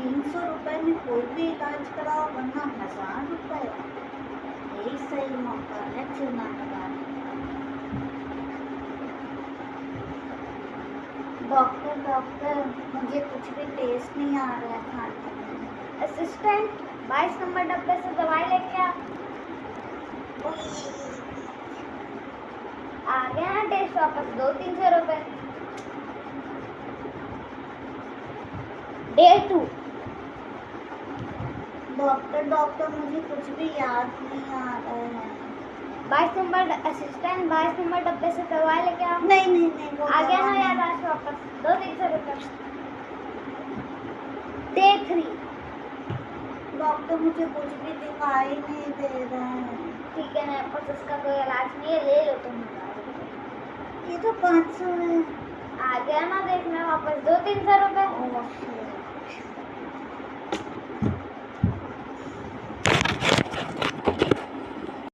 300 रुपए में कोई भी इलाज कराओ, वरना 1000 रुपए। यही सही मौका है चूना लगाने का। डॉक्टर मुझे कुछ भी टेस्ट नहीं आ रहा है खाने में। असिस्टेंट 22 नंबर डब्बे से दवाई लेके आ गया ना टेस्ट वापस 200-300 रुपए। डे 2। डॉक्टर मुझे कुछ भी याद नहीं आ रहा है। 22 नंबर असिस्टेंट 22 नंबर डब्बे से दवाई लेके आ। नहीं वो आ गया ना याद आज वापस 200-300 रुपए। डे 3। डॉक्टर मुझे कुछ भी दिखाई नहीं दे रहा है। ठीक है ना, बस इसका कोई इलाज नहीं है, ले लो तुम। ये तो 500 है। आ गया ना देखना वापस 200-300 रुपए।